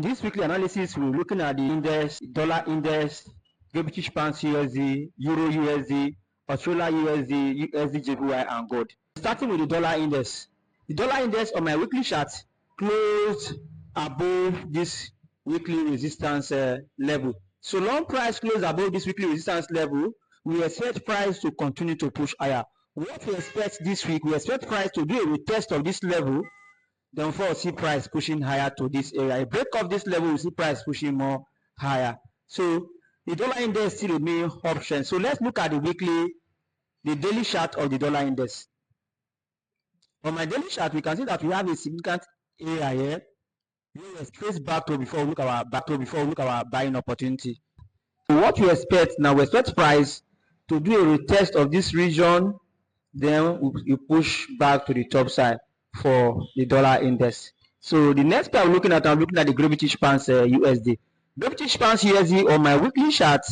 this weekly analysis, we're looking at the index, dollar index, British pounds USD, Euro USD, Australia USD, USDJPY, and gold. Starting with the dollar index. The dollar index on my weekly chart closed above this weekly resistance level. So long price closed above this weekly resistance level, we expect price to continue to push higher. What we expect this week, we expect price to do a retest of this level. Then we'll see price pushing higher to this area. A break of this level, we see price pushing more higher. So the dollar index still remain uptrend. So let's look at the daily chart of the dollar index. On my daily chart, we can see that we have a significant area here. We will trace back to before we look at our buying opportunity. So what we expect now, we expect price to do a retest of this region, then you push back to the top side for the dollar index. So the next pair I'm looking at the British pounds USD. British pounds USD on my weekly chart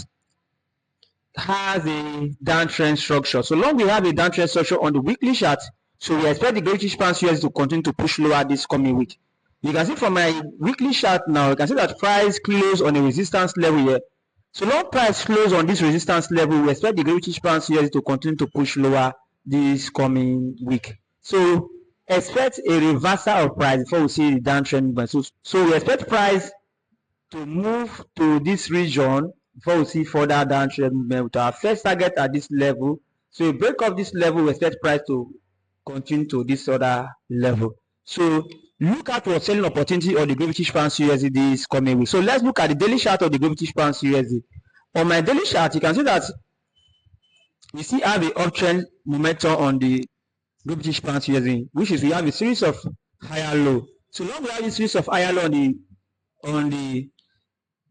has a downtrend structure. So long we have a downtrend structure on the weekly chart, so we expect the British pounds USD to continue to push lower this coming week. You can see from my weekly chart now, you can see that price close on a resistance level here. So long price close on this resistance level, we expect the British pounds USD to continue to push lower this coming week. So expect a reversal of price before we see the downtrend movement. So we expect price to move to this region before we see further downtrend movement with our first target at this level. So a break of this level, we expect price to continue to this other level. So look at what selling opportunity on the British pounds USD this coming week. So let's look at the daily chart of the British pounds USD. On my daily chart, you can see that we see have a uptrend momentum on the British pounds USD, which is we have a series of higher low. So long we have a series of higher low on the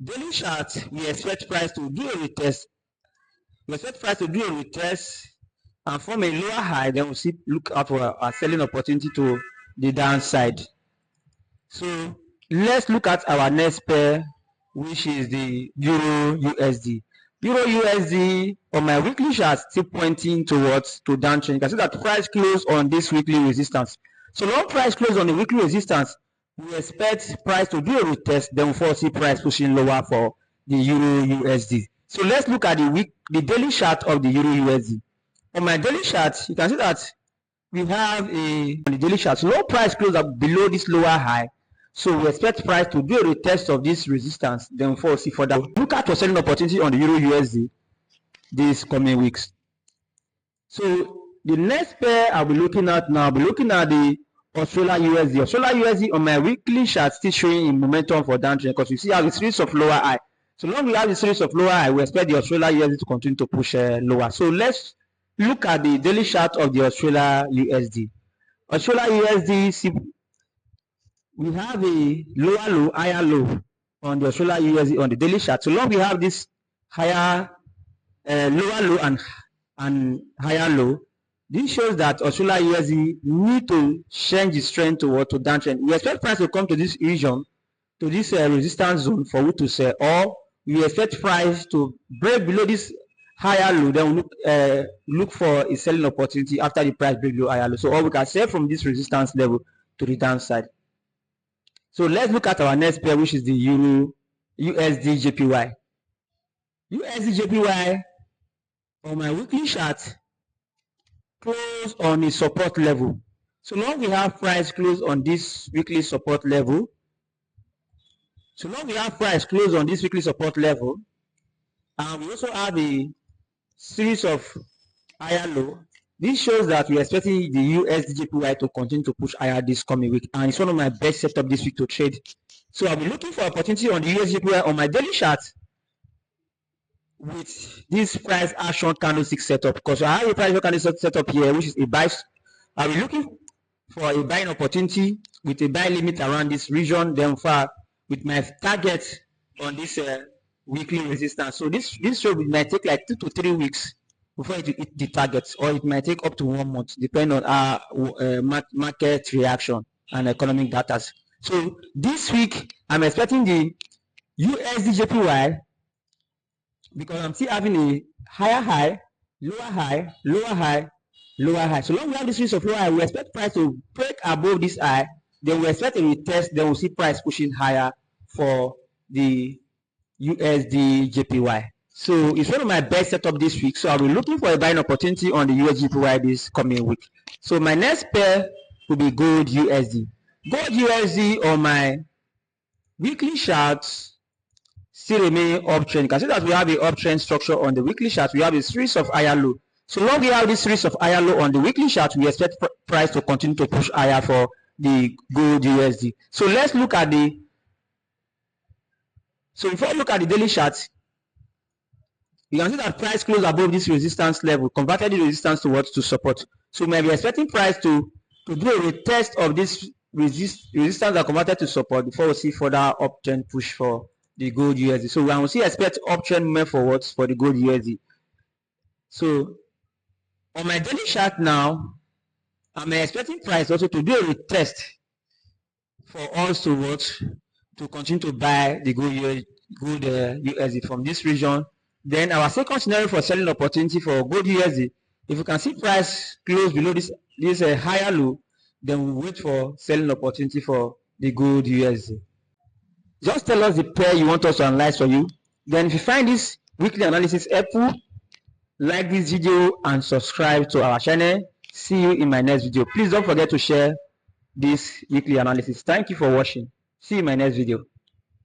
daily chart, we expect price to do a retest. We expect price to do a retest and form a lower high. Then we'll see look out for a selling opportunity to the downside. So let's look at our next pair, which is the Euro USD. Euro USD on my weekly chart still pointing towards to downtrend. You can see that price closed on this weekly resistance. So long price closed on the weekly resistance, we expect price to do a retest, then we'll foresee price pushing lower for the Euro USD. So let's look at the daily chart of the Euro USD. On my daily chart, you can see that we have on the daily chart, so low price closed up below this lower high. So we expect price to do a retest of this resistance, then we'll foresee further. Look at your selling opportunity on the Euro USD these coming weeks. So the next pair I'll be looking at now, I'll be looking at the Australia USD. Australia USD on my weekly chart still showing in momentum for downtrend because you see have a series of lower high. So long we have a series of lower high, we expect the Australia USD to continue to push lower. So let's look at the daily chart of the Australia USD. Australia USD, we have a lower low, higher low on the Australia USD on the daily chart. So long we have this higher lower low and higher low, this shows that Australia USD need to change its trend toward to downtrend. We expect price to come to this region, to this resistance zone for we to sell, or we expect price to break below this higher low, then we look for a selling opportunity after the price break below higher low. So or we can sell from this resistance level to the downside. So let's look at our next pair, which is the Euro USDJPY. USDJPY on my weekly chart close on a support level. So long we have price close on this weekly support level. So long we have price close on this weekly support level, and we also have a series of higher low. This shows that we are expecting the USDJPY to continue to push higher this coming week, and it's one of my best setup this week to trade. So I'll be looking for opportunity on the USDJPY on my daily chart with this price action candlestick setup, because I have a price action candlestick setup here, which is a buy. I'll be looking for a buying opportunity with a buy limit around this region, then far with my target on this weekly resistance. So this trade might take like 2 to 3 weeks before it hit the targets, or it might take up to 1 month, depending on our market reaction and economic data. So this week I'm expecting the USDJPY, because I'm still having a higher high, lower high, lower high, lower high. So long we have this series of lower high, we expect price to break above this high, then we expect a retest, then we'll see price pushing higher for the USDJPY. So it's one of my best setup this week. So I'll be looking for a buying opportunity on the USDJPY this coming week. So my next pair will be gold USD. Gold USD on my weekly charts still remain uptrend. You can see that we have a uptrend structure on the weekly chart. We have a series of higher low. So when we have this series of higher low on the weekly chart, we expect price to continue to push higher for the gold USD. So let's look at the. So before we look at the daily chart, you can see that price closed above this resistance level, converted the resistance towards to support. So we may be expecting price to do a retest of this resistance that converted to support before we see further uptrend push for the gold USD. So we will see expect uptrend movement forwards for the gold USD. So on my daily chart now, I'm expecting price also to do a retest for us to continue to buy the gold USD from this region. Then our second scenario for selling opportunity for gold USD, if you can see price close below this higher low, then we wait for selling opportunity for the gold USD. Just tell us the pair you want us to analyze for you. Then if you find this weekly analysis helpful, like this video and subscribe to our channel. See you in my next video. Please don't forget to share this weekly analysis. Thank you for watching. See you in my next video.